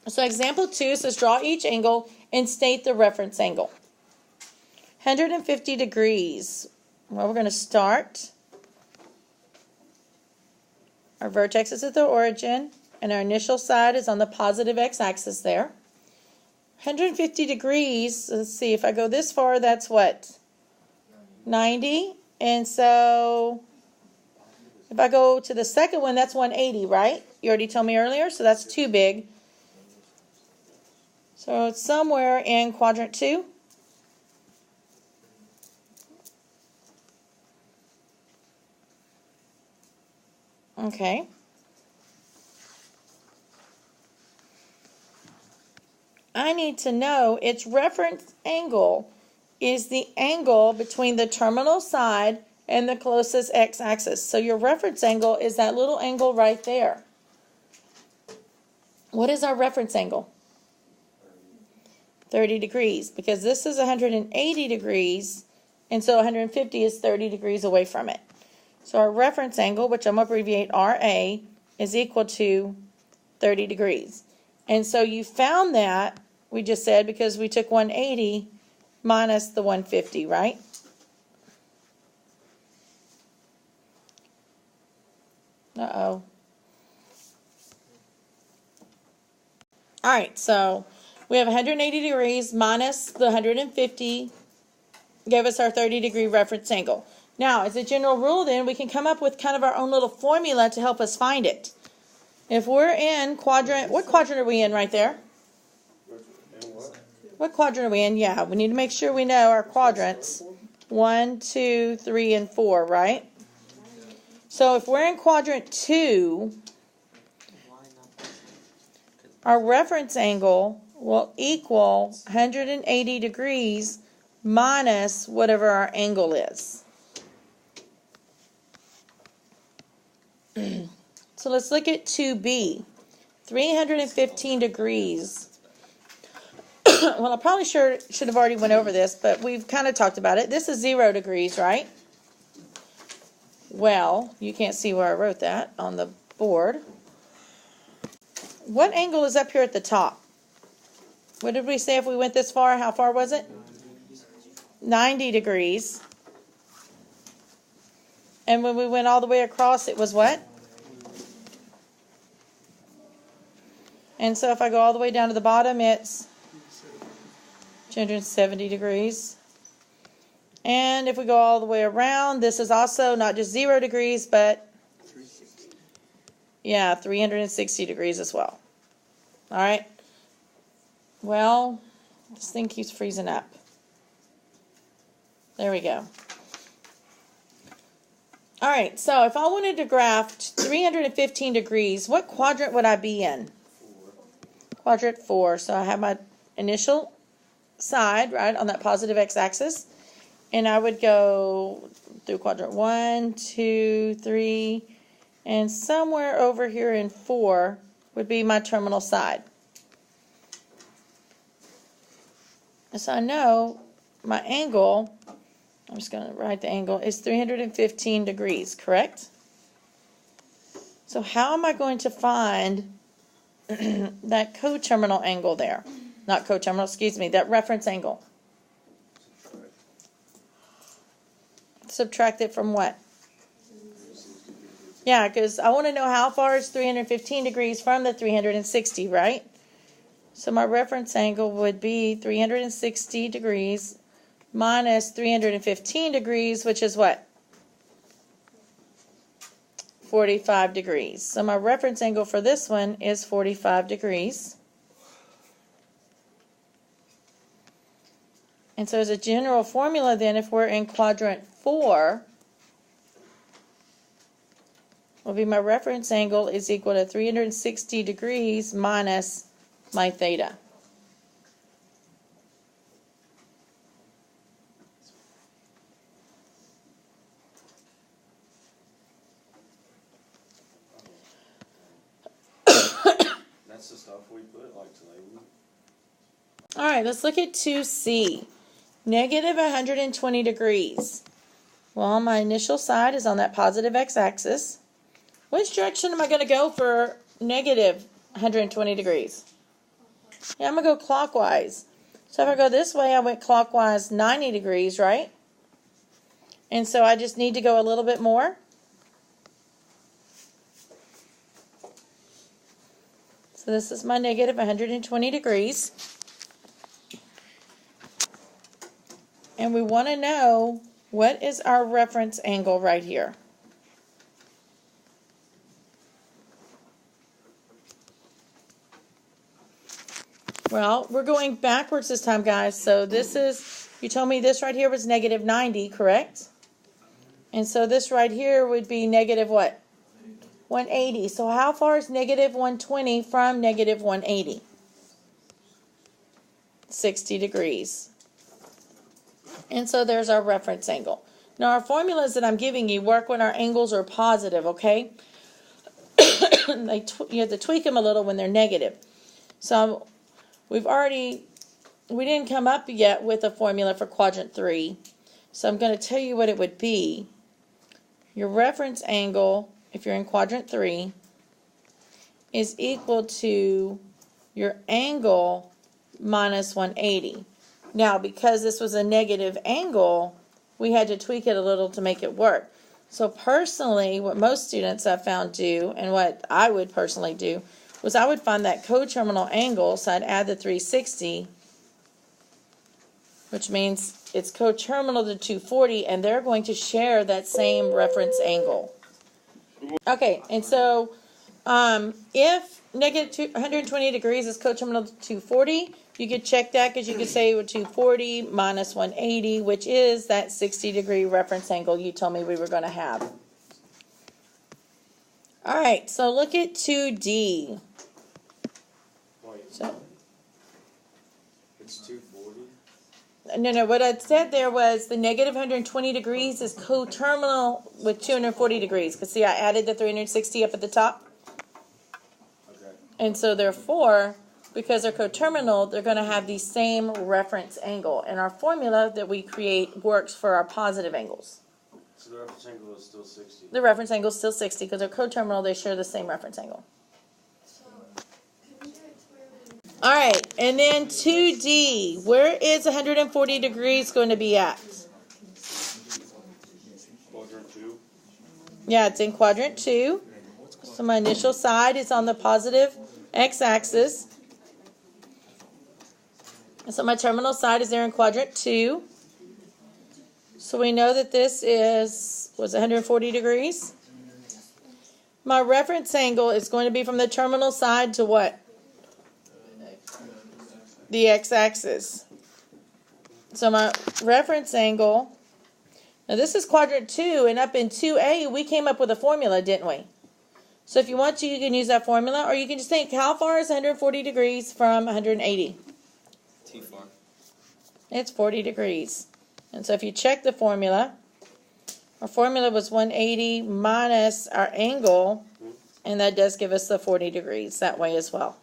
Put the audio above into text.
So example 2 says draw each angle and state the reference angle. 150 degrees. Well, we're going to start. Our vertex is at the origin, and our initial side is on the positive x-axis there. 150 degrees, let's see, if I go this far, that's what? 90. And so if I go to the second one, that's 180, right? You already told me earlier, so that's too big. So it's somewhere in quadrant 2. Okay. I need to know its reference angle is the angle between the terminal side and the closest x-axis. So your reference angle is that little angle right there. What is our reference angle? 30 degrees, because this is 180 degrees, and so 150 is 30 degrees away from it. So our reference angle, which I'm going to abbreviate RA, is equal to 30 degrees. And so you found that, we just said, because we took 180 minus the 150, right? Uh-oh. All right, so we have 180 degrees minus the 150 gave us our 30 degree reference angle. Now, as a general rule then, we can come up with kind of our own little formula to help us find it. If we're in quadrant, what quadrant are we in right there? What quadrant are we in? Yeah, we need to make sure we know our quadrants. 1, 2, 3, and 4, right? So if we're in quadrant 2, our reference angle will equal 180 degrees minus whatever our angle is. So let's look at 2b. 315 degrees. Well, I probably should have already went over this, but we've kind of talked about it. This is 0 degrees, right? Well, you can't see where I wrote that on the board. What angle is up here at the top? What did we say if we went this far? How far was it? 90 degrees. And when we went all the way across, it was what? And so if I go all the way down to the bottom, it's 270 degrees. And if we go all the way around, this is also not just 0 degrees, but 360 degrees as well. All right. Well, this thing keeps freezing up. There we go. All right, so if I wanted to graph 315 degrees, what quadrant would I be in? Quadrant 4. So I have my initial side, right, on that positive x-axis. And I would go through quadrant 1, 2, 3, and somewhere over here in 4 would be my terminal side. So I know my angle, I'm just going to write the angle, is 315 degrees, correct? So how am I going to find that coterminal angle there? Not coterminal, excuse me, that reference angle. Subtract it from what? Yeah, because I want to know how far is 315 degrees from the 360, right? So my reference angle would be 360 degrees minus 315 degrees, which is what? 45 degrees. So my reference angle for this one is 45 degrees. And so as a general formula then, if we're in quadrant 4, will be my reference angle is equal to 360 degrees minus my theta. That's the stuff we put like to label. All right, let's look at 2c. Negative 120 degrees. Well, my initial side is on that positive x-axis. Which direction am I going to go for negative 120 degrees? Yeah, I'm going to go clockwise. So if I go this way, I went clockwise 90 degrees, right? And so I just need to go a little bit more. So this is my negative 120 degrees. And we want to know, what is our reference angle right here? Well, we're going backwards this time, guys. So this is, you told me this right here was negative 90, correct? And so this right here would be negative what? 180. So how far is negative 120 from negative 180? 60 degrees. And so there's our reference angle. Now our formulas that I'm giving you work when our angles are positive, okay? You have to tweak them a little when they're negative. So we didn't come up yet with a formula for quadrant 3. So I'm going to tell you what it would be. Your reference angle, if you're in quadrant 3, is equal to your angle minus 180. Now, because this was a negative angle, we had to tweak it a little to make it work. So personally, what most students I've found do, and what I would personally do, was I would find that coterminal angle, so I'd add the 360, which means it's coterminal to 240, and they're going to share that same reference angle. Okay, and so if negative 120 degrees is coterminal to 240, you could check that because you could say 240 minus 180, which is that 60-degree reference angle you told me we were going to have. All right, so look at 2D. So, It's 240. no, what I said there was the negative 120 degrees is coterminal with 240 degrees. Because see, I added the 360 up at the top. Okay. And so therefore, because they're coterminal, they're going to have the same reference angle. And our formula that we create works for our positive angles. So the reference angle is still 60. The reference angle is still 60 because they're coterminal, they share the same reference angle. All right, and then 2D, where is 140 degrees going to be at? Quadrant 2. Yeah, it's in quadrant 2. So my initial side is on the positive x-axis. So my terminal side is there in quadrant 2. So we know that this was 140 degrees. My reference angle is going to be from the terminal side to what? The x-axis. So my reference angle, now this is quadrant 2, and up in 2A we came up with a formula, didn't we? So if you want to, you can use that formula, or you can just think, how far is 140 degrees from 180? Too far. It's 40 degrees. And so if you check the formula, our formula was 180 minus our angle, and that does give us the 40 degrees that way as well.